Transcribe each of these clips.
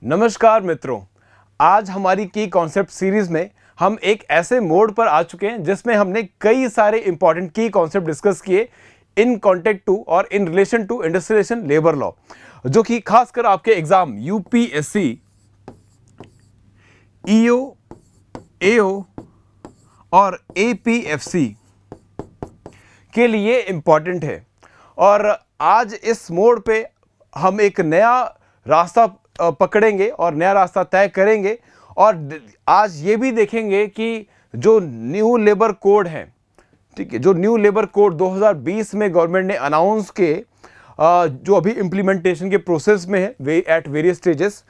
नमस्कार मित्रों, आज हमारी की कॉन्सेप्ट सीरीज में हम एक ऐसे मोड पर आ चुके हैं जिसमें हमने कई सारे इंपॉर्टेंट की कॉन्सेप्ट डिस्कस किए इन कॉन्टेक्ट टू और in relation to industrialization labour law, जो कि खासकर आपके एग्जाम यूपीएससी, ईओ, एओ और एपीएफसी के लिए इंपॉर्टेंट है। और आज इस मोड पे हम एक नया रास्ता पकड़ेंगे और नया रास्ता तय करेंगे और आज ये भी देखेंगे कि जो न्यू लेबर कोड है, ठीक है, जो न्यू लेबर कोड 2020 में गवर्नमेंट ने अनाउंस के जो अभी इम्प्लीमेंटेशन के प्रोसेस में है वे एट वेरियस स्टेजेस,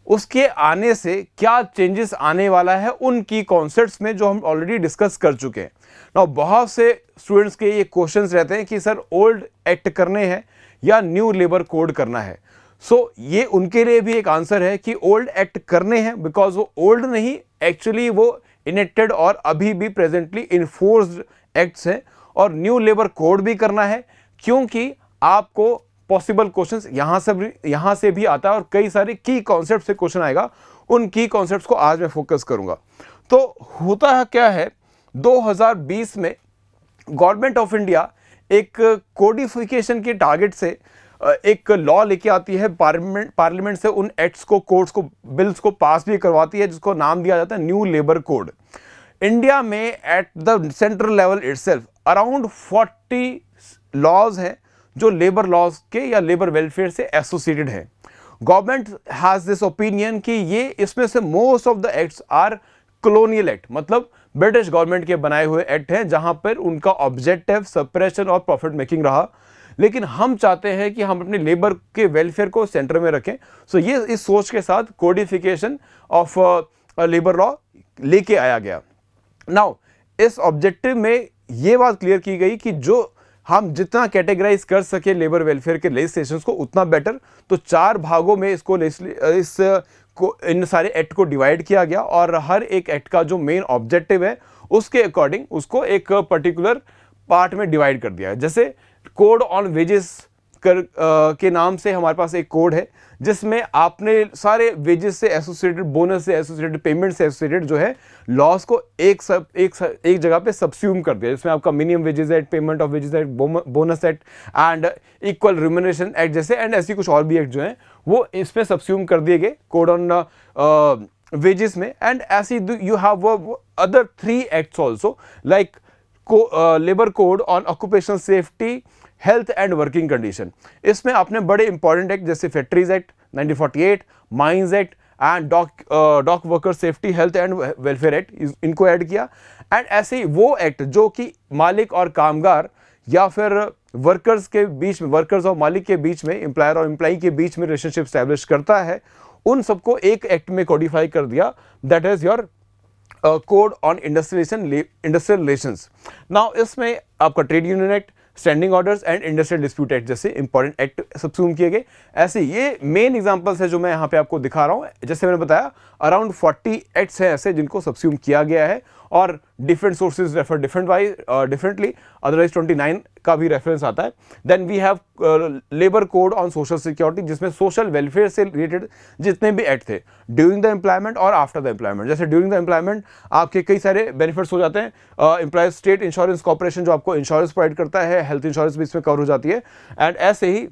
उसके आने से क्या चेंजेस आने वाला है उन की कॉन्सेप्ट्स में जो हम ऑलरेडी डिस्कस कर चुके हैं। नाउ बहुत से स्टूडेंट्स के ये क्वेश्चंस रहते हैं कि सर ओल्ड एक्ट करने हैं या न्यू लेबर कोड करना है। ये उनके लिए भी एक आंसर है कि ओल्ड एक्ट करने हैं, बिकॉज वो ओल्ड नहीं, एक्चुअली वो इनेक्टेड और अभी भी प्रेजेंटली इन्फोर्स्ड एक्ट्स हैं। और न्यू लेबर कोड भी करना है क्योंकि आपको पॉसिबल क्वेश्चंस यहां से भी आता है और कई सारे की कॉन्सेप्ट से क्वेश्चन आएगा। उन की कॉन्सेप्ट्स को आज मैं फोकस करूंगा। तो होता है क्या है, 2020 में गवर्नमेंट ऑफ इंडिया एक कोडिफिकेशन के टारगेट से एक लॉ लेके आती है, पार्लियामेंट से उन एक्ट्स को, कोड्स को, बिल्स को पास भी करवाती है, जिसको नाम दिया जाता है न्यू लेबर कोड। इंडिया में at the central level itself around 40 laws हैं जो लेबर लॉज के या लेबर वेलफेयर से एसोसिएटेड हैं। गवर्नमेंट हैज दिस ओपिनियन कि ये इसमें से most of the acts are colonial act, मतलब ब्रिटिश गवर्नमेंट के बनाए हुए एक्ट हैं जहां पर उनका ऑब्जेक्टिव सप्रेशन और प्रॉफिट मेकिंग रहा। लेकिन हम चाहते हैं कि हम अपने लेबर के वेलफेयर को सेंटर में रखें। ये इस सोच के साथ कोडिफिकेशन ऑफ लेबर लॉ लेके आया गया। नाउ इस ऑब्जेक्टिव में ये बात क्लियर की गई कि जो हम जितना कैटेगराइज कर सके लेबर वेलफेयर के लेजिस्लेशन को उतना बेटर। तो 4 भागों में इन सारे एक्ट को डिवाइड किया गया और हर एक एक्ट का जो मेन ऑब्जेक्टिव है उसके अकॉर्डिंग उसको एक पर्टिकुलर पार्ट में डिवाइड कर दिया है। जैसे कोड ऑन वेजेस के नाम से हमारे पास एक कोड है जिसमें आपने सारे वेजेस से एसोसिएटेड, बोनस से एसोसिएटेड, पेमेंट से एसोसिएटेड जो है लॉस को एक जगह पे सबस्यूम कर दिया, जिसमें आपका minimum wages act, payment of wages act, bonus act and equal remuneration act जैसे एंड ऐसी कुछ और भी एक्ट जो हैं वो इसमें सबस्यूम कर दिए गए कोड ऑन वेजेस में। एंड ऐसी you have other 3 acts also like labour code on occupational safety, health and working condition. इसमें आपने बड़े इंपॉर्टेंट एक्ट जैसे factories act 1948, mines act and dock worker safety, health and welfare act इनको add किया। And ऐसे ही वो act जो कि मालिक और कामगार या फिर वर्कर्स के बीच में, वर्कर्स और मालिक के बीच में, एम्प्लॉयर और एम्प्लॉई के बीच में रिलेशनशिप स्टैब्लिश करता है, उन सबको एक एक्ट में कोडिफाई कर दिया। That is your code on industrial relations. Now इसमें आपका trade union act, standing orders and industrial dispute act जैसे इंपॉर्टेंट एक्ट सबसूम किए गए। ऐसे ये मेन एग्जांपल्स है जो मैं यहाँ पे आपको दिखा रहा हूँ। जैसे मैंने बताया अराउंड 40 एक्ट्स हैं ऐसे जिनको सबसूम किया गया है और different sources refer differently, otherwise 29 का भी रेफरेंस आता है। Then we have labour code on social security, जिसमें सोशल वेलफेयर से रिलेटेड जितने भी एक्ट थे ड्यूरिंग द एम्प्लॉयमेंट और आफ्टर द एम्प्लॉयमेंट। जैसे ड्यूरिंग द एम्प्लॉयमेंट आपके कई सारे बेनिफिट्स हो जाते हैं, एम्प्लॉयज स्टेट इंश्योरेंस कॉर्पोरेशन जो आपको इंश्योरेंस प्रोवाइड करता है, हेल्थ इंश्योरेंस भी इसमें कवर हो जाती है। एंड ऐसे ही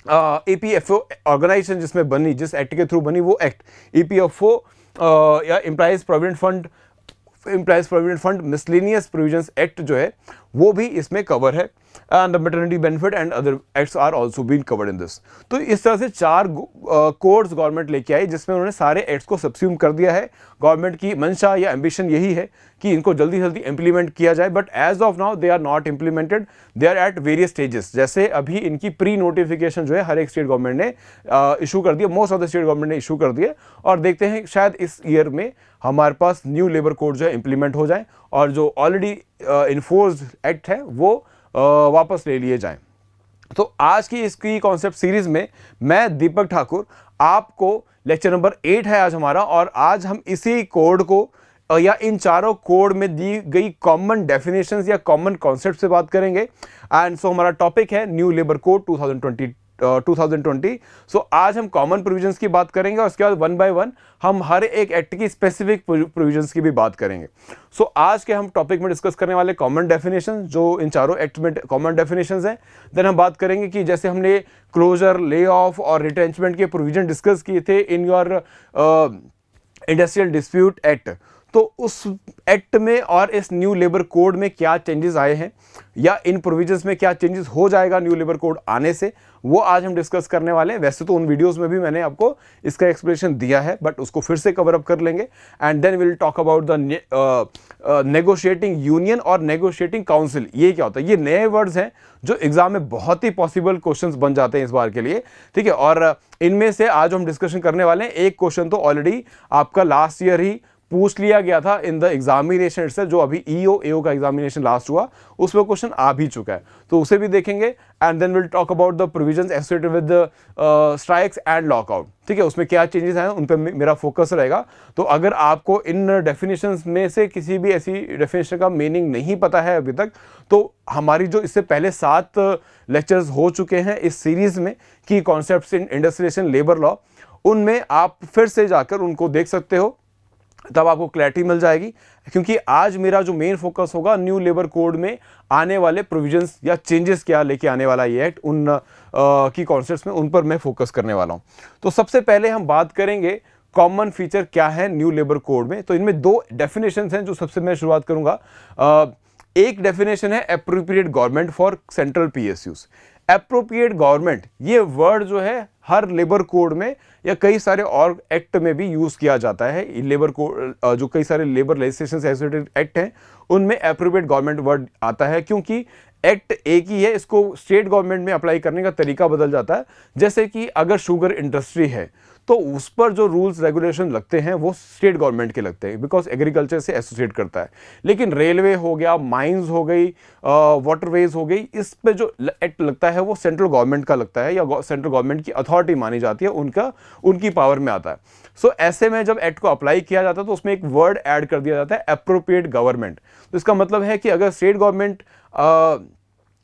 EPFO ऑर्गेनाइजेशन जिसमें बनी, जिस एक्ट के थ्रू बनी वो एक्ट EPFO या employees provident fund miscellaneous provisions act जो है वो भी इसमें कवर है। And the maternity benefit and other acts are also been covered in this. तो इस तरह से 4 कोड्स गवर्नमेंट लेके आई जिसमें उन्होंने सारे एक्ट्स को सबस्यूम कर दिया है। गवर्नमेंट की मंशा या एम्बिशन यही है कि इनको जल्दी जल्दी इंप्लीमेंट किया जाए, but as of now they are not implemented, they are at various stages. जैसे अभी इनकी प्री नोटिफिकेशन जो है हर एक स्टेट गवर्नमेंट ने इशू कर दिया, most of the state government ने इशू कर दिए और देखते हैं शायद इस ईयर में हमारे पास न्यू लेबर कोड जो है इंप्लीमेंट हो जाए और जो ऑलरेडी इन्फोर्स्ड एक्ट है वो वापस ले लिए जाएं। तो आज की इसकी कॉन्सेप्ट सीरीज में मैं दीपक ठाकुर आपको लेक्चर नंबर 8 है आज हमारा, और आज हम इसी कोड को या इन चारों कोड में दी गई कॉमन डेफिनेशंस या कॉमन कॉन्सेप्ट से बात करेंगे। एंड सो हमारा टॉपिक है न्यू लेबर कोड 2020। सो आज हम कॉमन प्रोविजंस की बात करेंगे और उसके बाद वन बाय वन हम हर एक एक्ट की स्पेसिफिक प्रोविजंस की भी बात करेंगे। सो आज के हम टॉपिक में डिस्कस करने वाले कॉमन डेफिनेशन, जो इन चारों एक्ट में कॉमन डेफिनेशंस हैं। देन हम बात करेंगे कि जैसे हमने क्लोजर, ले ऑफ और रिटेंचमेंट के प्रोविजन डिस्कस किए थे in your industrial dispute act, तो उस एक्ट में और इस न्यू लेबर कोड में क्या चेंजेस आए हैं या इन प्रोविजंस में क्या चेंजेस हो जाएगा न्यू लेबर कोड आने से, वो आज हम डिस्कस करने वाले हैं। वैसे तो उन वीडियोस में भी मैंने आपको इसका एक्सप्लेनेशन दिया है, बट उसको फिर से कवर अप कर लेंगे। And then will talk about the negotiating union और नेगोशिएटिंग काउंसिल। ये क्या होता है? ये नए वर्ड्स हैं जो एग्जाम में बहुत ही पॉसिबल क्वेश्चंस बन जाते हैं इस बार के लिए, ठीक है। और इनमें से आज हम डिस्कशन करने वाले हैं, एक क्वेश्चन तो ऑलरेडी आपका लास्ट ईयर ही पूछ लिया गया था इन द एग्जामिनेशन से, जो अभी ईओ एओ का एग्जामिनेशन लास्ट हुआ उसमें क्वेश्चन आ भी चुका है, तो उसे भी देखेंगे। And then will talk about the provisions associated with strikes and lockout, ठीक है। उसमें क्या चेंजेस आए उन पे मेरा फोकस रहेगा। तो अगर आपको इन डेफिनेशंस में से किसी भी ऐसी डेफिनेशन का मीनिंग नहीं पता है अभी तक, तो हमारी जो इससे पहले 7 लेक्चर्स हो चुके हैं इस सीरीज में की concepts in industrial labour law, उनमें आप फिर से जाकर उनको देख सकते हो, तब आपको क्लैरिटी मिल जाएगी। क्योंकि आज मेरा जो मेन फोकस होगा न्यू लेबर कोड में आने वाले प्रोविजंस या चेंजेस क्या लेके आने वाला ये एक्ट, उन की कॉन्सेप्ट्स में उन पर मैं फोकस करने वाला हूं। तो सबसे पहले हम बात करेंगे कॉमन फीचर क्या है न्यू लेबर कोड में। तो इनमें 2 डेफिनेशंस हैं जो सबसे मैं शुरुआत करूंगा। एक डेफिनेशन है appropriate government for central PSUs. Appropriate government ये वर्ड जो है हर लेबर कोड में या कई सारे और एक्ट में भी यूज किया जाता है। लेबर कोड जो कई सारे लेबर लेजिस्लेशन से एसोसिएटेड एक्ट हैं उनमें एप्रोप्रिएट गवर्नमेंट वर्ड आता है, क्योंकि एक्ट एक ही है, इसको स्टेट गवर्नमेंट में अप्लाई करने का तरीका बदल जाता है। जैसे कि अगर शुगर इंडस्ट्री है तो उस पर जो रूल्स रेगुलेशन लगते हैं वो स्टेट गवर्नमेंट के लगते हैं, बिकॉज एग्रीकल्चर से एसोसिएट करता है। लेकिन रेलवे हो गया, माइंस हो गई, वाटरवेज हो गई, इस पे जो एक्ट लगता है वो सेंट्रल गवर्नमेंट का लगता है या सेंट्रल गवर्नमेंट की अथॉरिटी मानी जाती है, उनकी पावर में आता है। सो ऐसे में जब एक्ट को अप्लाई किया जाता है तो उसमें एक वर्ड ऐड कर दिया जाता है एप्रोप्रिएट गवर्नमेंट। तो इसका मतलब है कि अगर स्टेट गवर्नमेंट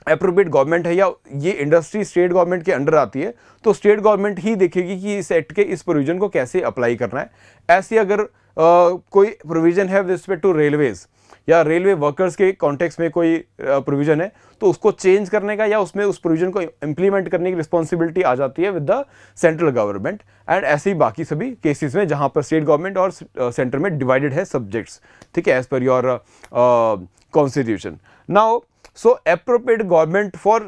एप्रोप्रिएट गवर्नमेंट है या ये इंडस्ट्री स्टेट गवर्नमेंट के अंडर आती है, तो स्टेट गवर्नमेंट ही देखेगी कि इस एक्ट के इस प्रोविजन को कैसे अप्लाई करना है। ऐसी अगर कोई प्रोविजन है विद रिस्पेक्ट टू रेलवेज या रेलवे वर्कर्स के कॉन्टेक्स्ट में कोई प्रोविजन है, तो उसको चेंज करने का या उसमें उस प्रोविजन को इंप्लीमेंट करने की रिस्पॉन्सिबिलिटी आ जाती है with the central government. And ऐसे ही बाकी सभी केसेस में जहां पर स्टेट गवर्नमेंट और सेंटर में डिवाइडेड है सब्जेक्ट्स, ठीक है, as per your constitution. Now so appropriate government for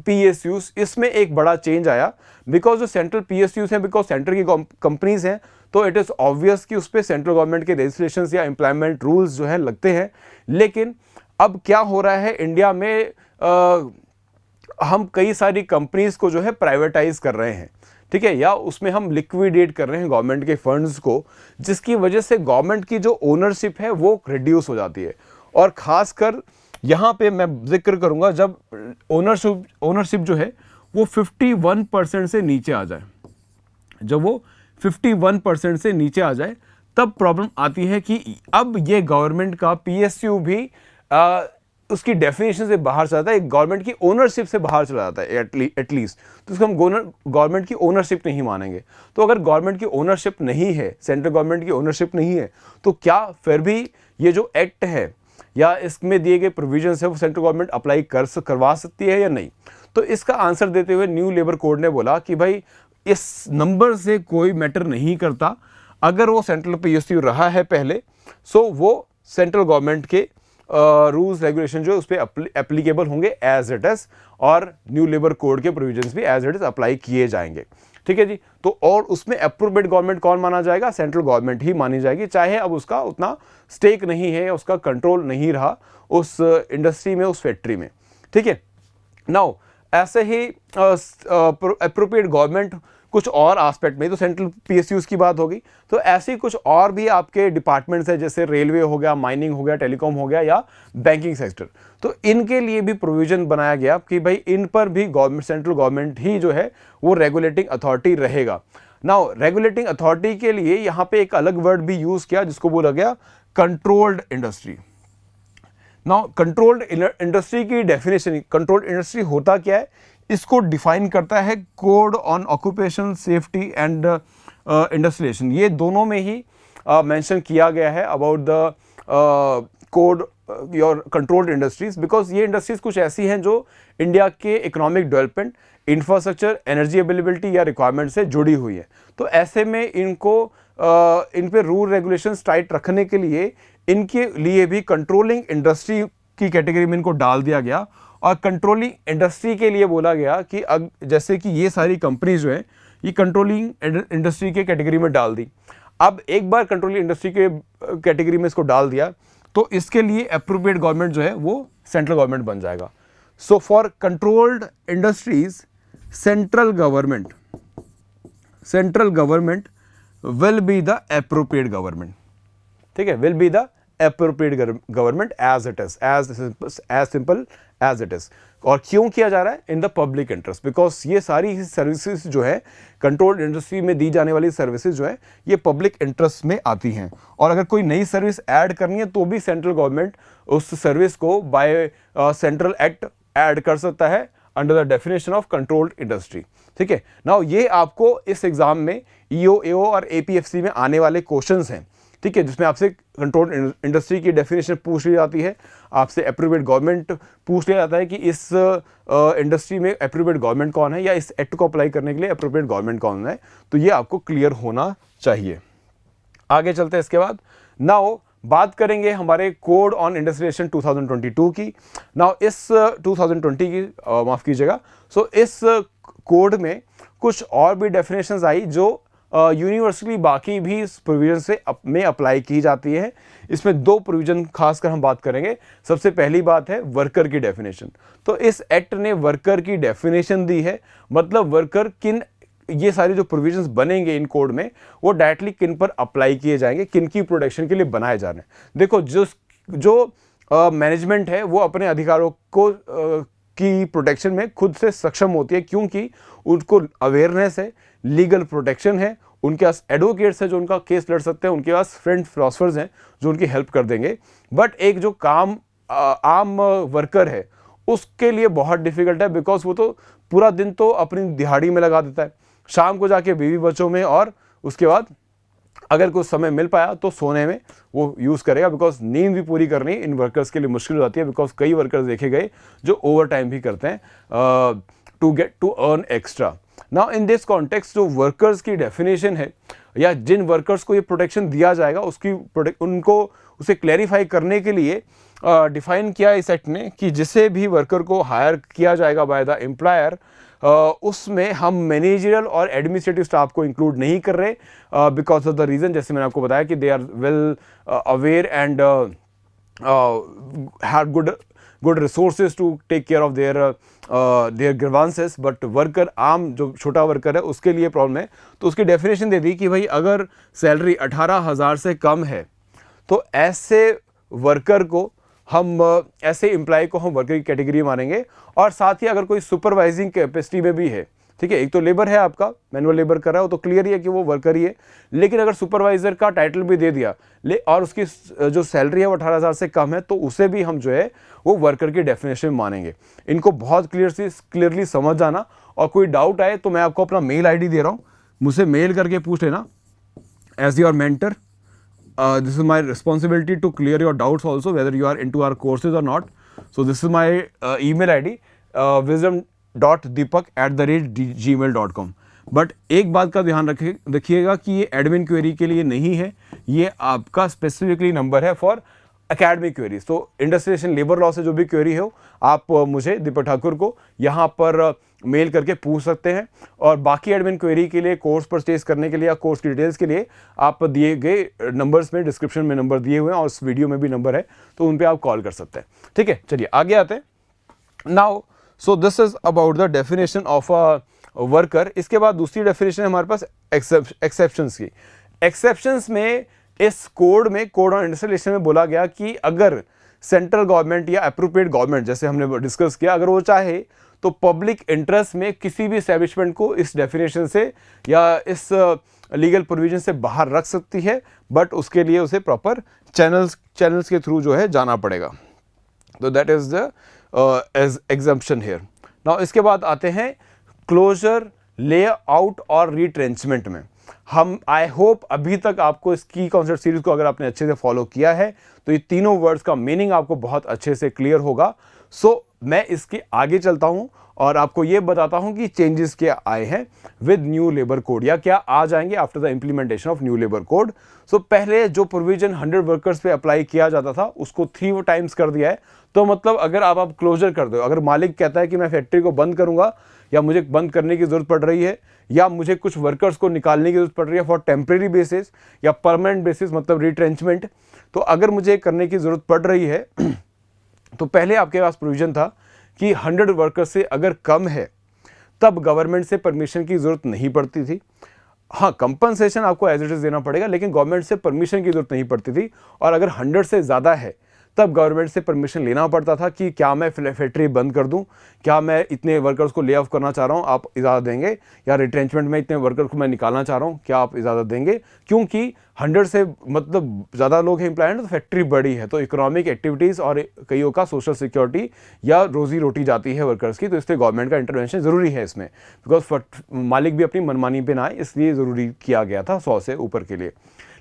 PSUs, इसमें एक बड़ा चेंज आया बिकॉज जो सेंट्रल पीएसयूज हैं, बिकॉज सेंटर की कंपनीज हैं, तो इट इज ऑब्वियस कि उस पर सेंट्रल गवर्नमेंट के रेजिस्ट्रेशंस या एम्प्लॉयमेंट रूल्स जो है लगते हैं। लेकिन अब क्या हो रहा है इंडिया में, हम कई सारी कंपनीज को जो है प्राइवेटाइज कर रहे हैं, ठीक है, या उसमें हम लिक्विडेट कर रहे हैं गवर्नमेंट के फंड्स को, जिसकी वजह से गवर्नमेंट की जो ओनरशिप है वो रिड्यूस हो जाती है। और खासकर यहाँ पे मैं जिक्र करूंगा जब ओनरशिप जो है वो 51% से नीचे आ जाए, जब वो 51% से नीचे आ जाए तब प्रॉब्लम आती है कि अब ये गवर्नमेंट का पीएसयू भी उसकी डेफिनेशन से बाहर चला जाता है, गवर्नमेंट की ओनरशिप से बाहर चला जाता है एटलीस्ट। तो उसको हम गवर्नमेंट की ओनरशिप नहीं मानेंगे। तो अगर गवर्नमेंट की ओनरशिप नहीं है, सेंट्रल गवर्नमेंट की ओनरशिप नहीं है, तो क्या फिर भी ये जो एक्ट है या इसमें दिए गए प्रोविजंस है वो सेंट्रल गवर्नमेंट अप्लाई करवा सकती है या नहीं? तो इसका आंसर देते हुए न्यू लेबर कोड ने बोला कि भाई इस नंबर से कोई मैटर नहीं करता, अगर वो सेंट्रल पीएसयू रहा है पहले, सो वो सेंट्रल गवर्नमेंट के रूल्स रेगुलेशन जो उस पर एप्लीकेबल होंगे एज इट इज, और न्यू लेबर कोड के प्रोविजंस भी एज इट इज अप्लाई किए जाएंगे, ठीक है जी। तो और उसमें एप्रोप्रिएट गवर्नमेंट कौन माना जाएगा? सेंट्रल गवर्नमेंट ही मानी जाएगी, चाहे अब उसका उतना स्टेक नहीं है, उसका कंट्रोल नहीं रहा उस इंडस्ट्री में, उस फैक्ट्री में, ठीक है। नाउ ऐसे ही एप्रोप्रिएट गवर्नमेंट कुछ और एस्पेक्ट में, तो सेंट्रल पीएसयूज की बात होगी, तो ऐसे कुछ और भी आपके डिपार्टमेंट्स हैं, जैसे रेलवे हो गया, माइनिंग हो गया, टेलीकॉम हो गया या बैंकिंग सेक्टर, तो इनके लिए भी प्रोविजन बनाया गया कि भाई इन पर भी गवर्नमेंट, सेंट्रल गवर्नमेंट ही जो है वो रेगुलेटिंग अथॉरिटी रहेगा। नाउ रेगुलेटिंग अथॉरिटी के लिए यहाँ पे एक अलग वर्ड भी यूज किया जिसको बोला गया controlled industry. Now controlled industry की डेफिनेशन, कंट्रोल्ड इंडस्ट्री होता क्या है? इसको डिफाइन करता है code on occupational safety and industrialization. ये दोनों में ही मेंशन किया गया है about the code your controlled industries, because ये इंडस्ट्रीज कुछ ऐसी हैं जो इंडिया के economic development, infrastructure, energy availability या रिक्वायरमेंट से जुड़ी हुई है। तो ऐसे में इनको इन पे रूल रेगुलेशंस टाइट रखने के लिए इनके लिए भी कंट्रोलिंग इंडस्ट्री की कैटेगरी में इनको डाल दिया गया। और कंट्रोलिंग इंडस्ट्री के लिए बोला गया कि जैसे कि ये सारी कंपनीज जो है ये कंट्रोलिंग इंडस्ट्री के कैटेगरी में डाल दी। अब एक बार कंट्रोलिंग इंडस्ट्री के कैटेगरी में इसको डाल दिया तो इसके लिए अप्रोप्रिएट गवर्नमेंट जो है वो सेंट्रल गवर्नमेंट बन जाएगा। So for controlled industries central government will be the appropriate government. ठीक है, will be the appropriate government as it is, as simple as it is. और क्यों किया जा रहा है? In the public interest, because ये सारी सर्विसेज जो है कंट्रोल्ड इंडस्ट्री में दी जाने वाली सर्विसेज जो है ये पब्लिक इंटरेस्ट में आती हैं। और अगर कोई नई सर्विस ऐड करनी है तो भी सेंट्रल गवर्नमेंट उस सर्विस को बाय सेंट्रल एक्ट ऐड कर सकता है under the definition of controlled industry. ठीक है, नाउ ये आपको इस एग्जाम में ईओ, एओ और एपीएफसी में आने वाले क्वेश्चंस हैं। ठीक है, जिसमें आपसे कंट्रोल इंडस्ट्री की डेफिनेशन पूछ ली जाती है, आपसे अप्रोप्रिएट गवर्नमेंट पूछ लिया जाता है कि इस इंडस्ट्री में अप्रोप्रिएट गवर्नमेंट कौन है या इस एक्ट को अप्लाई करने के लिए अप्रोप्रिएट गवर्नमेंट कौन है। तो ये आपको क्लियर होना चाहिए। आगे चलते हैं इसके बाद। नाउ बात करेंगे हमारे कोड ऑन इंडस्ट्रियलाइजेशन 2022 की। नाउ इस 2020 की माफ़ कीजिएगा, सो इस कोड में कुछ और भी डेफिनेशंस आई जो यूनिवर्सली बाकी भी इस प्रोविजन से में अप्लाई की जाती है। इसमें दो प्रोविजन खासकर हम बात करेंगे। सबसे पहली बात है वर्कर की डेफिनेशन। तो इस एक्ट ने वर्कर की डेफिनेशन दी है, मतलब वर्कर किन, ये सारे जो प्रोविजंस बनेंगे इन कोड में वो डायरेक्टली किन पर अप्लाई किए जाएंगे, किन की प्रोटेक्शन के लिए बनाए जा रहे हैं। देखो, जो मैनेजमेंट है वो अपने अधिकारों को की प्रोटेक्शन में खुद से सक्षम होती है, क्योंकि उनको अवेयरनेस है, लीगल प्रोटेक्शन है, उनके पास एडवोकेट्स हैं जो उनका केस लड़ सकते हैं, उनके पास फ्रेंड फिलोसफर्स हैं जो उनकी हेल्प कर देंगे। बट एक जो आम वर्कर है उसके लिए बहुत डिफिकल्ट है, बिकॉज वो तो पूरा दिन तो अपनी दिहाड़ी में लगा देता है, शाम को जाके बीवी बच्चों में, और उसके बाद अगर कुछ समय मिल पाया तो सोने में वो यूज़ करेगा, बिकॉज नींद भी पूरी करनी इन वर्कर्स के लिए मुश्किल हो जाती है। बिकॉज कई वर्कर्स देखे गए जो ओवर टाइम भी करते हैं to earn extra. Now in this context जो वर्कर्स की डेफिनेशन है या जिन वर्कर्स को ये प्रोटेक्शन दिया जाएगा उनको उसे क्लैरिफाई करने के लिए डिफाइन किया इस एक्ट ने कि जिसे भी वर्कर को हायर किया जाएगा बाय द एम्प्लॉयर, उसमें हम मैनेजरियल और एडमिनिस्ट्रेटिव स्टाफ को इंक्लूड नहीं कर रहे, बिकॉज ऑफ द रीज़न जैसे मैंने आपको बताया कि they are well aware and have good resources to take care of their grievances. But worker, आम जो छोटा वर्कर है उसके लिए प्रॉब्लम है, तो उसकी डेफिनेशन दे दी कि भाई अगर सैलरी 18,000 से कम है तो ऐसे वर्कर को हम, ऐसे एम्प्लॉय को हम वर्कर की कैटेगरी मानेंगे। और साथ ही अगर कोई सुपरवाइजिंग कैपेसिटी में भी है, ठीक है, एक तो लेबर है आपका, मैनुअल लेबर कर रहा है, वो तो क्लियर ही है कि वो वर्कर ही है, लेकिन अगर सुपरवाइजर का टाइटल भी दे दिया और उसकी जो सैलरी है वो 18,000 से कम है, तो उसे भी हम जो है वो वर्कर की डेफिनेशन मानेंगे। इनको बहुत क्लियरली समझ जाना, और कोई डाउट आए तो मैं आपको अपना मेल ID दे रहा हूँ, मुझसे मेल करके पूछ लेना। As your mentor, this is my responsibility to clear your doubts also, whether you are into our courses or not. So this is my email ID, wisdom.deepak@gmail.com. But एक बात का ध्यान रखिएगा कि ये एडमिन क्वेरी के लिए नहीं है, ये आपका स्पेसिफिकली नंबर है फॉर एकेडमिक क्वेरीज। तो इंडस्ट्रियलाइजेशन लेबर लॉ से जो भी क्वेरी हो आप मुझे दीपक ठाकुर को यहाँ पर मेल करके पूछ सकते हैं। और बाकी एडमिन क्वेरी के लिए, कोर्स परचेज करने के लिए या कोर्स की डिटेल्स के लिए आप दिए गए नंबर्स में, डिस्क्रिप्शन में नंबर दिए हुए हैं और उस वीडियो में भी नंबर है, तो उन पे आप कॉल कर सकते हैं। ठीक है, चलिए आगे आते हैं। Now so this is about the definition of a worker. इसके बाद दूसरी डेफिनेशन है हमारे पास एक्सेप्शंस की। एक्सेप्शंस में इस कोड में, कोड ऑन इंडस्ट्रियलाइजेशन में बोला गया कि अगर सेंट्रल गवर्नमेंट या अप्रोप्रिएट गवर्नमेंट, जैसे हमने डिस्कस किया, अगर वो चाहे तो पब्लिक इंटरेस्ट में किसी भी एस्टैब्लिशमेंट को इस डेफिनेशन से या इस लीगल प्रोविजन से बाहर रख सकती है, बट उसके लिए उसे प्रॉपर चैनल्स के थ्रू जो है जाना पड़ेगा। तो that is the exemption here. Now इसके बाद आते हैं क्लोजर, लेआउट और रिट्रेंचमेंट में। हम आई होप अभी तक आपको इसकी कॉन्सेप्ट सीरीज को अगर आपने अच्छे से फॉलो किया है तो ये तीनों वर्ड्स का मीनिंग आपको बहुत अच्छे से क्लियर होगा। सो मैं इसके आगे चलता हूं और आपको ये बताता हूं कि चेंजेस क्या आए हैं विद न्यू लेबर कोड, या क्या आ जाएंगे after the implementation of new labour code. So पहले जो प्रोविजन 100 वर्कर्स पे अप्लाई किया जाता था उसको 3 टाइम्स कर दिया है। तो मतलब अगर आप क्लोजर कर दो, अगर मालिक कहता है कि मैं फैक्ट्री को बंद करूंगा या मुझे बंद करने की जरूरत पड़ रही है या मुझे कुछ वर्कर्स को निकालने की जरूरत पड़ रही है फॉर टेम्परेरी बेसिस या परमानेंट बेसिस, मतलब रिट्रेंचमेंट, तो अगर मुझे करने की जरूरत पड़ रही है तो पहले आपके पास प्रोविजन था कि 100 वर्कर्स से अगर कम है तब गवर्नमेंट से परमिशन की जरूरत नहीं पड़ती थी। हाँ, कंपनसेशन आपको एज इट इज देना पड़ेगा लेकिन गवर्नमेंट से परमिशन की जरूरत नहीं पड़ती थी। और अगर 100 से ज़्यादा है तब गवर्नमेंट से परमिशन लेना पड़ता था कि क्या मैं फैक्ट्री बंद कर दूं, क्या मैं इतने वर्कर्स को ले ऑफ करना चाह रहा हूं, आप इजाज़त देंगे, या रिट्रेंचमेंट में इतने वर्कर्स को मैं निकालना चाह रहा हूं, क्या आप इजाज़त देंगे। क्योंकि 100 से मतलब ज़्यादा लोग हैं एम्प्लॉयड तो फैक्ट्री बड़ी है, तो इकोनॉमिक एक्टिविटीज़ और कईयों का सोशल सिक्योरिटी या रोजी रोटी जाती है वर्कर्स की, तो इसलिए गवर्नमेंट का इंटरवेंशन ज़रूरी है इसमें, बिकॉज मालिक भी अपनी मनमानी पे ना आए, इसलिए ज़रूरी किया गया था 100 से ऊपर के लिए।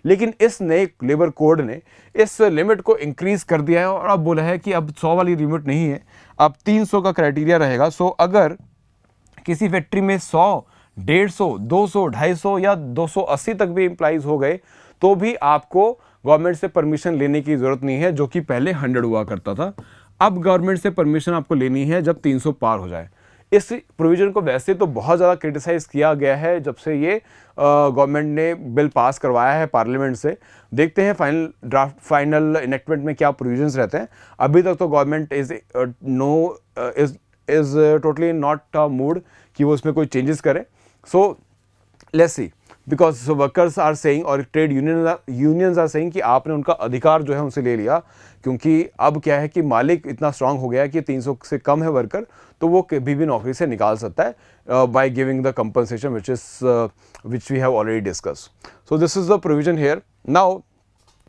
लेकिन इस नए लेबर कोड ने इस लिमिट को इंक्रीज कर दिया है और अब बोला है कि अब 100 वाली लिमिट नहीं है, अब 300 का क्राइटेरिया रहेगा। सो अगर किसी फैक्ट्री में 100, 150, 200, 250 या 280 तक भी एम्प्लॉइज हो गए तो भी आपको गवर्नमेंट से परमिशन लेने की ज़रूरत नहीं है, जो कि पहले 100 हुआ करता था। अब गवर्नमेंट से परमिशन आपको लेनी है जब 300 पार हो जाए। इस प्रोविजन को वैसे तो बहुत ज़्यादा क्रिटिसाइज किया गया है जब से ये गवर्नमेंट ने बिल पास करवाया है पार्लियामेंट से। देखते हैं फाइनल इनेक्टमेंट में क्या प्रोविजंस रहते हैं। अभी तक तो government is totally not mood कि वो उसमें कोई चेंजेस करे। So let's see, because workers are saying और ट्रेड यूनियंस आर सेइंग कि आपने उनका अधिकार जो है उनसे ले लिया, क्योंकि अब क्या है कि मालिक इतना स्ट्रांग हो गया है कि 300 से कम है वर्कर तो वो कभी भी नौकरी से निकाल सकता है by giving the compensation which we have already discuss. So this is the provision here. Now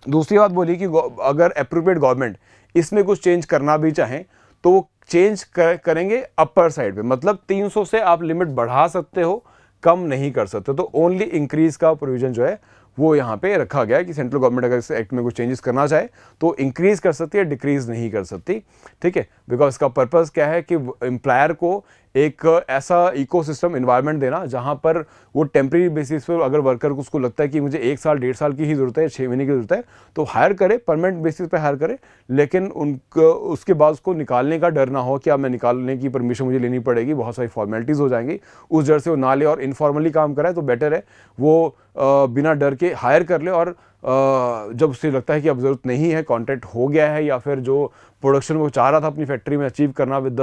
दूसरी बात बोली कि अगर अप्रोप्रिएट गवर्नमेंट इसमें कुछ चेंज करना भी चाहें तो वो चेंज करेंगे अपर साइड पे, मतलब 300 से आप लिमिट बढ़ा सकते हो, कम नहीं कर सकते। तो ओनली इंक्रीज का प्रोविजन जो है वो यहाँ पे रखा गया है कि सेंट्रल गवर्नमेंट अगर इस एक्ट में कुछ चेंजेस करना चाहे तो इंक्रीज कर सकती है, डिक्रीज नहीं कर सकती, ठीक है। बिकॉज इसका पर्पस क्या है कि एम्प्लॉयर को एक ऐसा इकोसिस्टम एनवायरनमेंट देना जहाँ पर वो टेम्प्रेरी बेसिस पर अगर वर्कर को उसको लगता है कि मुझे 1 साल 1.5 साल की ही ज़रूरत है, 6 महीने की ज़रूरत है, तो हायर करे, परमानेंट बेसिस पे हायर करे, लेकिन उनको उसके बाद उसको निकालने का डर ना हो कि अब मैं निकालने की परमिशन मुझे लेनी पड़ेगी, बहुत सारी फॉर्मेलिटीज़ हो जाएंगी, उस डर से वो ना ले और इनफॉर्मली काम कराए। तो बेटर है वो बिना डर के हायर कर ले और जब उसे लगता है कि अब ज़रूरत नहीं है, कॉन्ट्रैक्ट हो गया है या फिर जो प्रोडक्शन वो चाह रहा था अपनी फैक्ट्री में अचीव करना विद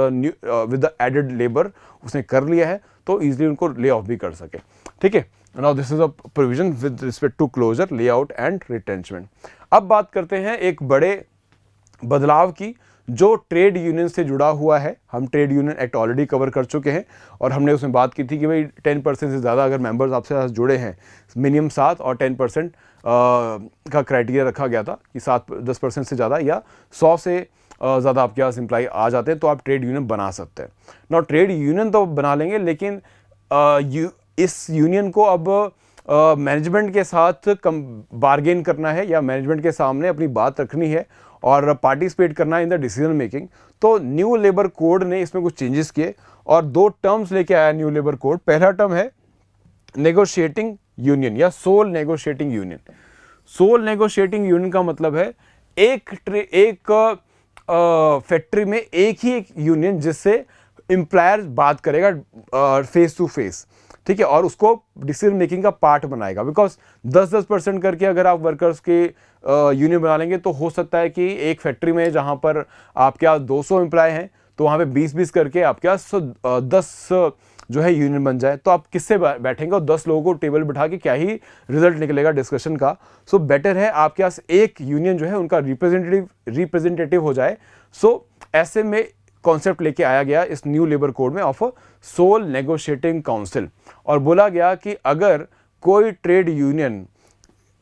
द एडेड लेबर उसने कर लिया है, तो ईजिली उनको ले ऑफ भी कर सके, ठीक है। Now this is a provision with respect to closure, layout and retrenchment. अब बात करते हैं एक बड़े बदलाव की जो ट्रेड यूनियन से जुड़ा हुआ है। हम trade union act already cover कर चुके हैं और हमने उसमें बात की थी कि भाई 10% से ज़्यादा अगर मेंबर्स आपसे साथ जुड़े हैं, मिनिमम 7 और 10% का क्राइटेरिया रखा गया था कि 7-10% से ज़्यादा या 100 से ज़्यादा आपके पास एम्प्लॉय आ जाते हैं तो आप ट्रेड यूनियन बना सकते हैं। नॉ ट्रेड यूनियन तो बना लेंगे, लेकिन इस यूनियन को अब मैनेजमेंट के साथ बार्गेन करना है या मैनेजमेंट के सामने अपनी बात रखनी है और पार्टिसिपेट करना है इन द डिसीजन मेकिंग। तो न्यू लेबर कोड ने इसमें कुछ चेंजेस किए और 2 टर्म्स लेके आया न्यू लेबर कोड। पहला टर्म है नेगोशिएटिंग यूनियन या sole negotiating union. Sole negotiating union का मतलब है एक फैक्ट्री में एक ही एक यूनियन जिससे एम्प्लॉयर बात करेगा फेस टू फेस, ठीक है, और उसको डिसीजन मेकिंग का पार्ट बनाएगा। बिकॉज 10% करके अगर आप वर्कर्स के यूनियन बना लेंगे तो हो सकता है कि एक फैक्ट्री में जहां पर आपके यहाँ 200 एम्प्लॉय हैं तो वहां पे 20-20 करके आपके यहाँ 10 जो है यूनियन बन जाए, तो आप किससे बैठेंगे और 10 लोगों को टेबल बिठा के क्या ही रिजल्ट निकलेगा डिस्कशन का। सो बेटर है आपके पास एक यूनियन जो है उनका रिप्रेजेंटेटिव हो जाए। सो ऐसे में कॉन्सेप्ट लेके आया गया इस न्यू लेबर कोड में ऑफ सोल नेगोशिएटिंग काउंसिल, और बोला गया कि अगर कोई ट्रेड यूनियन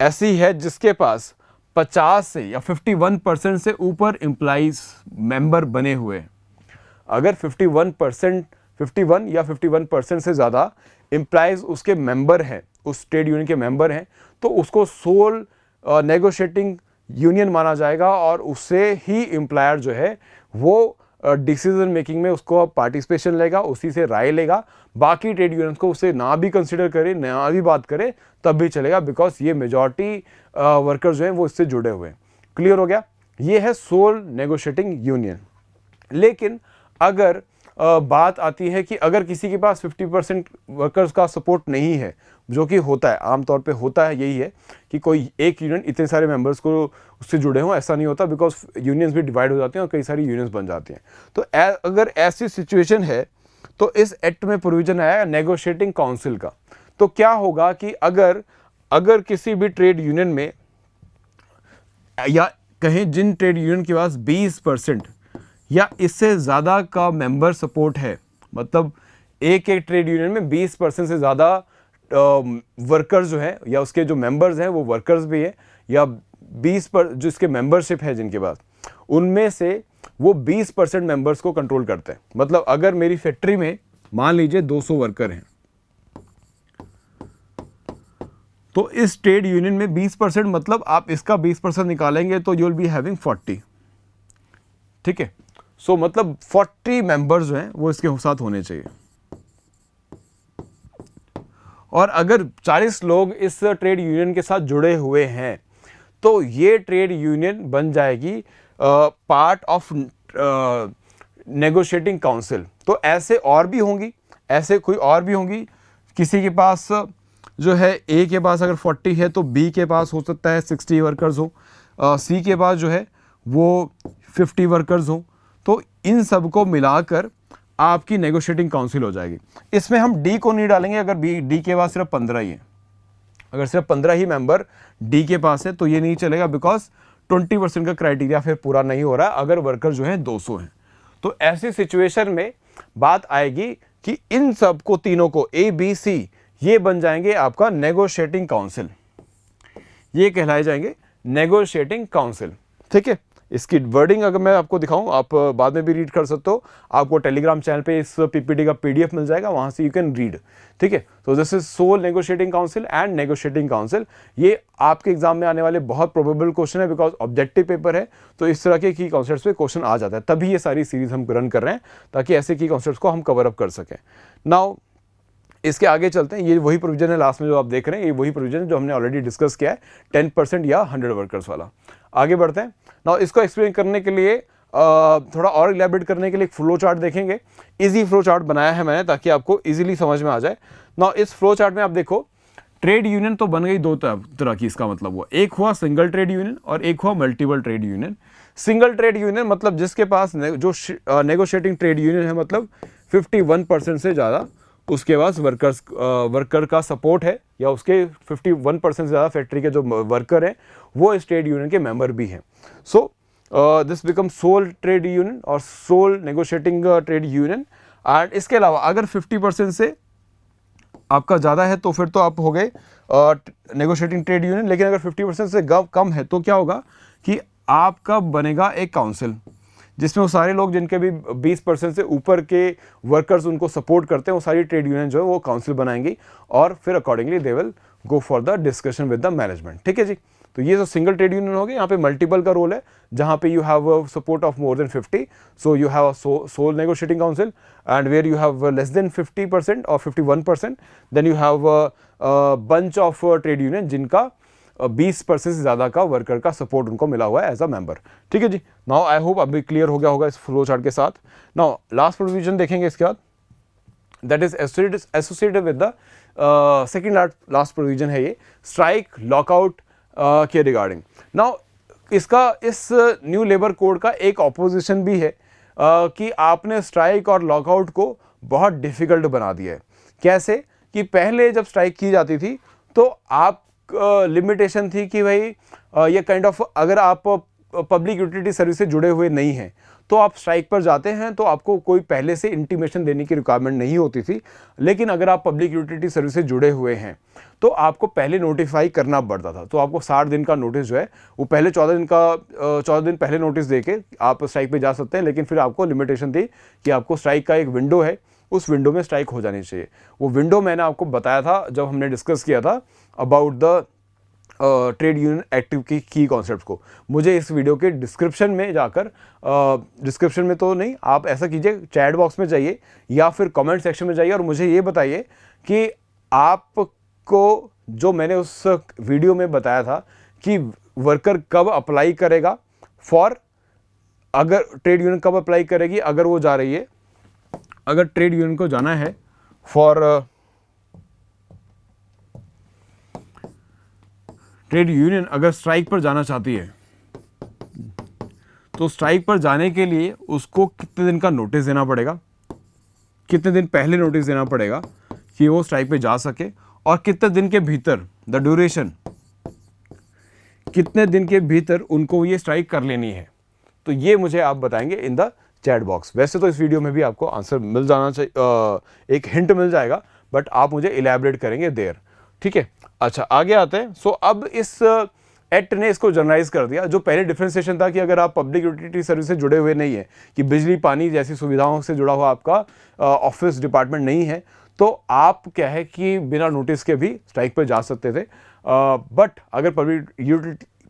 ऐसी है जिसके पास 50 से या 51% से ऊपर एम्प्लॉइज मेंबर बने हुए, अगर 51% 51 या 51% से ज़्यादा एम्प्लॉयज़ उसके मेंबर हैं, उस ट्रेड यूनियन के मेंबर हैं, तो उसको सोल नेगोशिएटिंग यूनियन माना जाएगा और उससे ही एम्प्लॉयर जो है वो डिसीजन मेकिंग में उसको पार्टिसिपेशन लेगा, उसी से राय लेगा। बाकी ट्रेड यूनियंस को उसे ना भी कंसिडर करे, ना भी बात करे, तब भी चलेगा, बिकॉज ये मेजॉरिटी वर्कर्स जो हैं वो इससे जुड़े हुए हैं। क्लियर हो गया? ये है सोल नेगोशिएटिंग यूनियन। लेकिन अगर बात आती है कि अगर किसी के पास 50% वर्कर्स का सपोर्ट नहीं है, जो कि होता है, आमतौर पे होता है, यही है कि कोई एक यूनियन इतने सारे मेंबर्स को उससे जुड़े हों, ऐसा नहीं होता, बिकॉज यूनियंस भी डिवाइड हो जाते हैं और कई सारी यूनियंस बन जाती हैं। तो अगर ऐसी सिचुएशन है तो इस एक्ट में प्रोविजन आया नेगोशिएटिंग काउंसिल का। तो क्या होगा कि अगर किसी भी ट्रेड यूनियन में, या कहें जिन ट्रेड यूनियन के पास 20% या इससे ज़्यादा का मेंबर सपोर्ट है, मतलब एक ट्रेड यूनियन में 20% से ज़्यादा वर्कर्स जो हैं या उसके जो मेंबर्स हैं वो वर्कर्स भी हैं, या 20 पर जो इसके मेंबरशिप है जिनके पास, उनमें से वो 20% मेंबर्स को कंट्रोल करते हैं। मतलब अगर मेरी फैक्ट्री में मान लीजिए 200 वर्कर हैं, तो इस ट्रेड यूनियन में 20%, मतलब आप इसका 20% निकालेंगे तो यू विल बी हैविंग 40। ठीक है, सो मतलब 40 मेंबर्स जो हैं वो इसके साथ होने चाहिए। और अगर 40 लोग इस ट्रेड यूनियन के साथ जुड़े हुए हैं तो ये ट्रेड यूनियन बन जाएगी पार्ट ऑफ नेगोशिएटिंग काउंसिल। तो ऐसे और भी होंगी, ऐसे कोई और भी होंगी, किसी के पास जो है ए के पास अगर 40 है तो बी के पास हो सकता है 60 वर्कर्स हो, सी के पास जो है वो 50 वर्कर्स हो। तो इन सब को मिलाकर आपकी नेगोशिएटिंग काउंसिल हो जाएगी। इसमें हम डी को नहीं डालेंगे अगर डी के पास सिर्फ 15 ही है। अगर सिर्फ 15 ही मेंबर डी के पास है तो ये नहीं चलेगा, बिकॉज 20% का क्राइटेरिया फिर पूरा नहीं हो रहा है अगर वर्कर जो है 200 हैं। तो ऐसी सिचुएशन में बात आएगी कि इन सब को, तीनों को, ए बी सी, ये बन जाएंगे आपका नेगोशिएटिंग काउंसिल, ये कहलाए जाएंगे नेगोशिएटिंग काउंसिल। ठीक है, इसकी वर्डिंग अगर मैं आपको दिखाऊं, आप बाद में भी रीड कर सकते हो, आपको टेलीग्राम चैनल पे इस पीपीटी का पीडीएफ मिल जाएगा, वहां से यू कैन रीड। ठीक है, तो this is sole negotiating council and negotiating council. ये आपके एग्जाम में आने वाले बहुत प्रोबेबल क्वेश्चन है, बिकॉज ऑब्जेक्टिव पेपर है, तो इस तरह के की कॉन्सेप्ट्स पे क्वेश्चन आ जाता है, तभी ये सारी सीरीज हम रन कर रहे हैं ताकि ऐसे की कॉन्सेप्ट्स को हम कवर अप कर सकें। नाउ इसके आगे चलते हैं। ये वही प्रोविजन है लास्ट में जो आप देख रहे हैं, ये वही प्रोविजन है जो हमने ऑलरेडी डिस्कस किया है, 10% या 100 वर्कर्स वाला। आगे बढ़ते हैं। नाउ इसको एक्सप्लेन करने के लिए, थोड़ा और इलैबोरेट करने के लिए एक फ्लो चार्ट देखेंगे। इजी फ्लो चार्ट बनाया है मैंने ताकि आपको इजीली समझ में आ जाए। नाउ इस फ्लो चार्ट में आप देखो, ट्रेड यूनियन तो बन गई दो तरह की, इसका मतलब हुआ, एक हुआ सिंगल ट्रेड यूनियन और एक हुआ multiple trade union. Single trade union मतलब जिसके पास जो नेगोशिएटिंग ट्रेड यूनियन है, मतलब 51% से ज़्यादा उसके पास वर्कर का सपोर्ट है, या उसके 51% से ज़्यादा फैक्ट्री के जो वर्कर हैं वो इस ट्रेड यूनियन के मेंबर भी हैं। So this become sole trade union और sole negotiating trade union. And इसके अलावा अगर 50% से आपका ज़्यादा है तो फिर तो आप हो गए नेगोशिएटिंग ट्रेड यूनियन। लेकिन अगर 50% से कम है तो क्या होगा कि आपका बनेगा एक काउंसिल, जिसमें वो सारे लोग जिनके भी 20% से ऊपर के वर्कर्स उनको सपोर्ट करते हैं, वो सारी ट्रेड यूनियन जो है वो काउंसिल बनाएंगी और फिर accordingly they will go for the discussion with the management. ठीक है जी, तो ये जो सिंगल ट्रेड यूनियन हो गई, यहाँ पे मल्टीपल का रोल है, जहाँ पे you have support of more than 50, so you have a sole negotiating council, and where you have less than 50% और 51%, then you have bunch of trade union जिनका 20% से ज़्यादा का वर्कर का सपोर्ट उनको मिला हुआ है एज अ मेंबर। ठीक है जी, नाउ आई होप अभी क्लियर हो गया होगा इस फ्लो चार्ट के साथ। नाउ लास्ट प्रोविजन देखेंगे इसके बाद, that is associated with the second last provision है ये, स्ट्राइक लॉकआउट के रिगार्डिंग। नाउ इसका, इस न्यू लेबर कोड का एक ऑपोजिशन भी है कि आपने स्ट्राइक और लॉकआउट को बहुत डिफिकल्ट बना दिया है। कैसे कि पहले जब स्ट्राइक की जाती थी तो आप लिमिटेशन थी कि भाई ये काइंड ऑफ, अगर आप पब्लिक यूटिलिटी सर्विस से जुड़े हुए नहीं हैं तो आप स्ट्राइक पर जाते हैं तो आपको कोई पहले से इंटीमेशन देने की रिक्वायरमेंट नहीं होती थी। लेकिन अगर आप पब्लिक यूटिलिटी सर्विस से जुड़े हुए हैं तो आपको पहले नोटिफाई करना पड़ता था। तो आपको 60 दिन का नोटिस जो है वो पहले 14 दिन पहले नोटिस देके आप स्ट्राइक पे जा सकते हैं। लेकिन फिर आपको लिमिटेशन थी कि आपको स्ट्राइक का एक विंडो है उस विंडो में स्ट्राइक हो जानी चाहिए। वो विंडो मैंने आपको बताया था जब हमने डिस्कस किया था about the trade union act की की कॉन्सेप्ट को। मुझे इस वीडियो के डिस्क्रिप्शन में जाकर, डिस्क्रिप्शन में तो नहीं, आप ऐसा कीजिए चैट बॉक्स में जाइए या फिर कमेंट सेक्शन में जाइए और मुझे ये बताइए कि आपको जो मैंने उस वीडियो में बताया था कि वर्कर कब अप्लाई करेगा फॉर, अगर ट्रेड यूनियन कब अप्लाई करेगी अगर वो जा रही है, अगर ट्रेड यूनियन को जाना है फॉर ट्रेड यूनियन अगर स्ट्राइक पर जाना चाहती है तो स्ट्राइक पर जाने के लिए उसको कितने दिन का नोटिस देना पड़ेगा, कितने दिन पहले नोटिस देना पड़ेगा कि वो स्ट्राइक पे जा सके, और कितने दिन के भीतर, द ड्यूरेशन, कितने दिन के भीतर उनको ये स्ट्राइक कर लेनी है। तो ये मुझे आप बताएंगे इन द चैट बॉक्स। वैसे तो इस वीडियो में भी आपको आंसर मिल जाना चाहिए, एक हिंट मिल जाएगा, बट आप मुझे इलेबरेट करेंगे देर, ठीक है। अच्छा, आगे आते हैं। सो अब इस एक्ट ने इसको जनरलाइज कर दिया। जो पहले डिफरेंशिएशन था कि अगर आप पब्लिक यूटिलिटी सर्विस से जुड़े हुए नहीं है, कि बिजली पानी जैसी सुविधाओं से जुड़ा हुआ आपका ऑफिस डिपार्टमेंट नहीं है, तो आप क्या है कि बिना नोटिस के भी स्ट्राइक पर जा सकते थे। बट अगर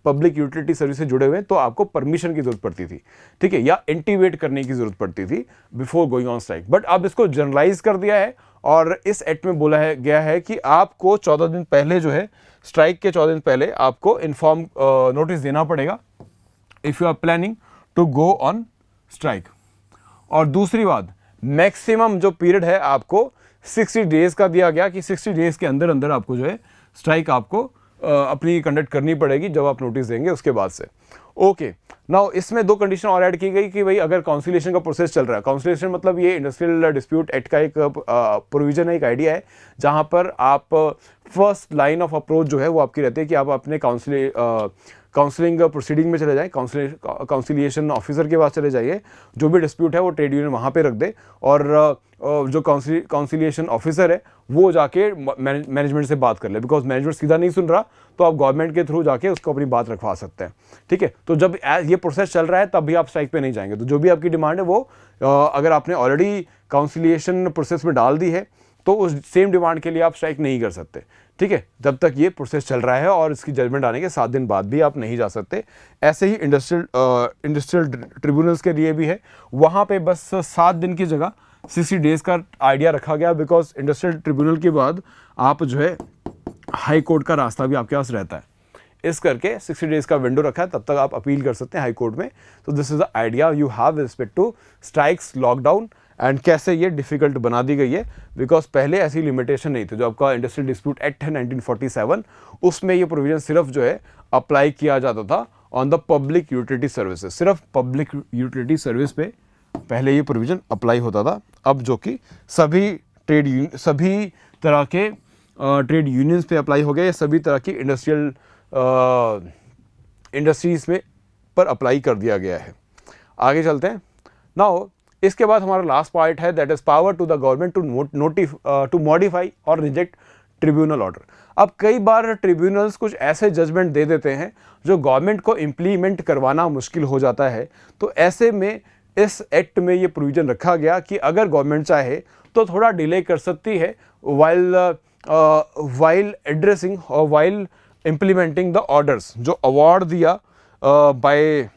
पब्लिक यूटिलिटी सर्विस से जुड़े हुए हैं तो आपको परमिशन की जरूरत पड़ती थी, ठीक है, या इंटीमेट करने की जरूरत पड़ती थी before going on strike. But अब इसको जनरलाइज कर दिया है और इस एक्ट में बोला है गया है कि आपको 14 दिन पहले जो है, स्ट्राइक के 14 दिन पहले आपको इन्फॉर्म नोटिस देना पड़ेगा if you are planning to go on strike. और दूसरी बात, मैक्सिमम जो पीरियड है आपको 60 डेज का दिया गया कि 60 डेज के अंदर अंदर आपको जो है स्ट्राइक आपको अपनी कंडक्ट करनी पड़ेगी जब आप नोटिस देंगे उसके बाद से। ओके, नाउ इसमें दो कंडीशन और ऐड की गई कि भाई अगर काउंसिलेशन का प्रोसेस चल रहा है, काउंसिलेशन मतलब ये इंडस्ट्रियल डिस्प्यूट एक्ट का एक प्रोविजन है, एक आइडिया है, जहां पर आप फर्स्ट लाइन ऑफ अप्रोच जो है वो आपकी रहती है कि आप अपने काउंसलिंग प्रोसीडिंग में चले जाएं, काउंसिलिएशन ऑफिसर के पास चले जाइए, जो भी डिस्प्यूट है वो ट्रेड यूनियन वहाँ पे रख दे, और जो काउंसिलिएशन ऑफिसर है वो जाके मैनेजमेंट से बात कर ले, बिकॉज मैनेजमेंट सीधा नहीं सुन रहा तो आप गवर्नमेंट के थ्रू जाके उसको अपनी बात रखवा सकते हैं, ठीक है। तो जब ये प्रोसेस चल रहा है तब भी आप स्ट्राइक पे नहीं जाएंगे। तो जो भी आपकी डिमांड है वो अगर आपने ऑलरेडी काउंसिलिएशन प्रोसेस में डाल दी है तो उस सेम डिमांड के लिए आप स्ट्राइक नहीं कर सकते, ठीक है, जब तक ये प्रोसेस चल रहा है, और इसकी जजमेंट आने के 7 दिन बाद भी आप नहीं जा सकते। ऐसे ही इंडस्ट्रियल ट्रिब्यूनल्स के लिए भी है, वहाँ पे बस 7 दिन की जगह 60 डेज का आइडिया रखा गया, बिकॉज इंडस्ट्रियल ट्रिब्यूनल के बाद आप जो है हाई कोर्ट का रास्ता भी आपके पास रहता है, इस करके 60 डेज का विंडो रखा है, तब तक आप अपील कर सकते हैं हाई कोर्ट में। तो this is the idea you have respect to strikes, lockdown, and कैसे ये डिफिकल्ट बना दी गई है, बिकॉज पहले ऐसी लिमिटेशन नहीं थी। जो आपका इंडस्ट्रियल डिस्प्यूट एक्ट है 1947, उसमें ये प्रोविजन सिर्फ जो है अप्लाई किया जाता था on the public utility services, सिर्फ पब्लिक यूटिलिटी सर्विस पे पहले ये प्रोविजन अप्लाई होता था। अब जो कि सभी तरह के ट्रेड यूनियंस पे अप्लाई हो गया, सभी तरह की इंडस्ट्रीज में पर अप्लाई कर दिया गया है। आगे चलते हैं। नाउ इसके बाद हमारा लास्ट पार्ट है, that is power to the government to modify और रिजेक्ट ट्रिब्यूनल ऑर्डर। अब कई बार ट्रिब्यूनल्स कुछ ऐसे जजमेंट दे देते हैं जो गवर्नमेंट को इम्प्लीमेंट करवाना मुश्किल हो जाता है। तो ऐसे में इस एक्ट में ये प्रोविजन रखा गया कि अगर गवर्नमेंट चाहे तो थोड़ा डिले कर सकती है वाइल एड्रेसिंग और वाइल इम्प्लीमेंटिंग द ऑर्डर्स जो अवार्ड दिया by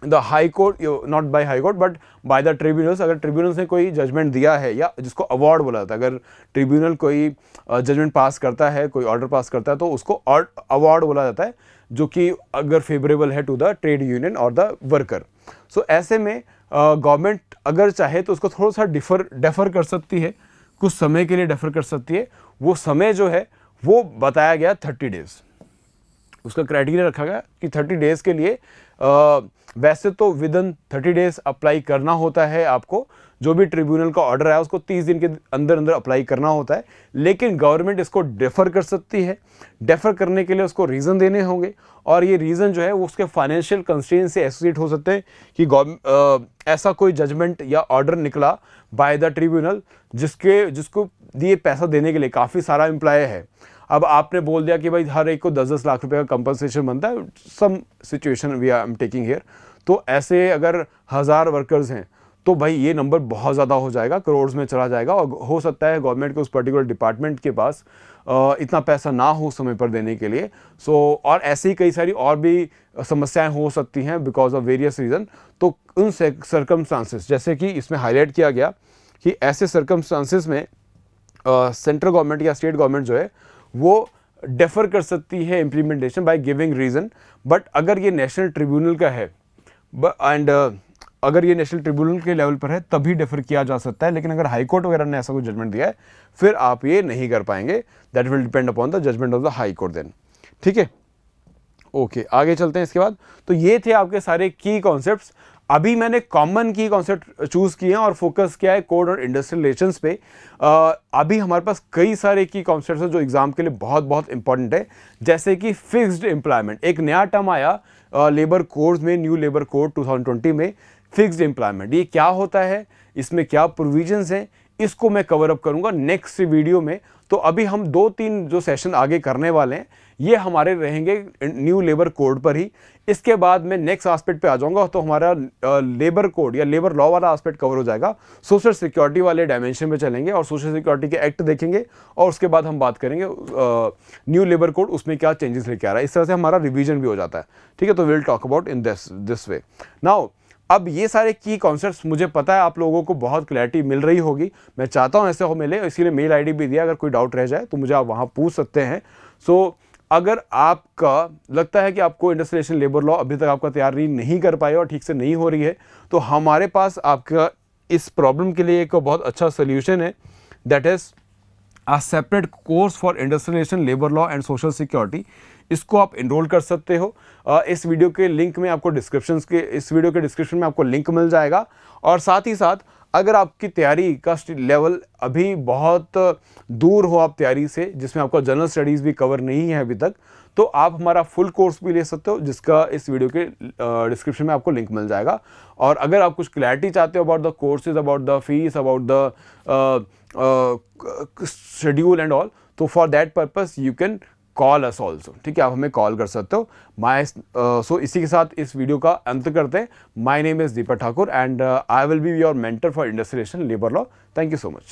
the high court, not by high court but by the tribunals. अगर ट्रिब्यूनल्स ने कोई जजमेंट दिया है, या जिसको अवार्ड बोला जाता है, अगर ट्रिब्यूनल कोई जजमेंट पास करता है, कोई ऑर्डर पास करता है, तो उसको अवार्ड बोला जाता है, जो कि अगर फेवरेबल है टू द ट्रेड यूनियन और द वर्कर। सो ऐसे में गवर्नमेंट अगर चाहे तो उसको थोड़ा सा डेफर कर सकती है, कुछ समय के लिए डेफर कर सकती है। वो समय जो है वो बताया गया 30 डेज, उसका क्राइटेरिया रखा गया कि 30 डेज के लिए वैसे तो विदिन 30 डेज अप्लाई करना होता है आपको, जो भी ट्रिब्यूनल का ऑर्डर है उसको 30 दिन के अंदर अंदर अप्लाई करना होता है, लेकिन गवर्नमेंट इसको डेफर कर सकती है। डेफर करने के लिए उसको रीज़न देने होंगे, और ये रीज़न जो है वो उसके फाइनेंशियल कंस्ट्रेंट से एसोसिएट हो सकते हैं कि ऐसा कोई जजमेंट या ऑर्डर निकला बाय द ट्रिब्यूनल जिसको दिए पैसा देने के लिए काफ़ी सारा एम्प्लॉय है। अब आपने बोल दिया कि भाई हर एक को 10-10 लाख रुपए का कंपनसेशन बनता है, some situation we are taking here. तो ऐसे अगर 1000 वर्कर्स हैं तो भाई ये नंबर बहुत ज़्यादा हो जाएगा, करोड़ में चला जाएगा। और हो सकता है गवर्नमेंट के उस पर्टिकुलर डिपार्टमेंट के पास इतना पैसा ना हो समय पर देने के लिए। और ऐसी कई सारी और भी समस्याएं हो सकती हैं बिकॉज ऑफ वेरियस रीज़न। तो उन सर्कमस्टांसेस, जैसे कि इसमें हाईलाइट किया गया कि ऐसे सर्कमस्टांसेस में सेंट्रल गवर्नमेंट या स्टेट गवर्नमेंट जो है वो डेफर कर सकती है implementation by giving reason. But अगर ये नेशनल ट्रिब्यूनल का है एंड अगर ये नेशनल ट्रिब्यूनल के लेवल पर है तभी डेफर किया जा सकता है। लेकिन अगर हाई कोर्ट वगैरह ने ऐसा कोई जजमेंट दिया है फिर आप ये नहीं कर पाएंगे। That will depend upon the judgement of the high court then. ठीक है, ओके, आगे चलते हैं इसके बाद। तो ये थे आपके सारे की कॉन्सेप्ट्स। अभी मैंने कॉमन की कॉन्सेप्ट चूज किए हैं और फोकस किया है कोड और इंडस्ट्रियल रिलेशंस पे। अभी हमारे पास कई सारे की कॉन्सेप्ट्स हैं जो एग्जाम के लिए बहुत बहुत इंपॉर्टेंट है, जैसे कि फिक्स्ड एम्प्लॉयमेंट। एक नया टर्म आया लेबर कोड्स में, न्यू लेबर कोड 2020 में, फिक्स्ड एम्प्लॉयमेंट। ये क्या होता है, इसमें क्या प्रोविजंस हैं, इसको मैं कवर अप करूंगा नेक्स्ट वीडियो में। तो अभी हम 2-3 जो सेशन आगे करने वाले हैं ये हमारे रहेंगे न्यू लेबर कोड पर ही। इसके बाद मैं नेक्स्ट एस्पेक्ट पे आ जाऊंगा तो हमारा लेबर कोड या लेबर लॉ वाला एस्पेक्ट कवर हो जाएगा। सोशल सिक्योरिटी वाले डायमेंशन पे चलेंगे और सोशल सिक्योरिटी के एक्ट देखेंगे और उसके बाद हम बात करेंगे न्यू लेबर कोड, उसमें क्या चेंजेस लेके आ रहा है। इस तरह से हमारा रिवीजन भी हो जाता है। ठीक है, तो will talk about in this way now. अब ये सारे की कॉन्सेप्ट्स मुझे पता है आप लोगों को बहुत क्लैरिटी मिल रही होगी। मैं चाहता हूँ ऐसे हो मिले, इसीलिए मेल आईडी भी दिया। अगर कोई डाउट रह जाए तो मुझे आप वहाँ पूछ सकते हैं। अगर आपका लगता है कि आपको इंडस्ट्रियल लेबर लॉ अभी तक आपका तैयारी नहीं कर पाए और ठीक से नहीं हो रही है, तो हमारे पास आपका इस प्रॉब्लम के लिए एक बहुत अच्छा सोल्यूशन है। That is a separate course for industrial labour law and social security. इसको आप इनरोल कर सकते हो। इस वीडियो के लिंक में आपको इस वीडियो के डिस्क्रिप्शन में आपको लिंक मिल जाएगा। और साथ ही साथ अगर आपकी तैयारी का लेवल अभी बहुत दूर हो आप तैयारी से, जिसमें आपका जनरल स्टडीज़ भी कवर नहीं है अभी तक, तो आप हमारा फुल कोर्स भी ले सकते हो, जिसका इस वीडियो के डिस्क्रिप्शन में आपको लिंक मिल जाएगा। और अगर आप कुछ क्लैरिटी चाहते हो about the courses, about the fees, about the schedule and all, तो for that purpose you can call us also. ठीक है, आप हमें कॉल कर सकते हो। सो इसी के साथ इस वीडियो का अंत करते हैं। My name is Deepak Thakur and I will be your mentor for industrial labour law. Thank you so much.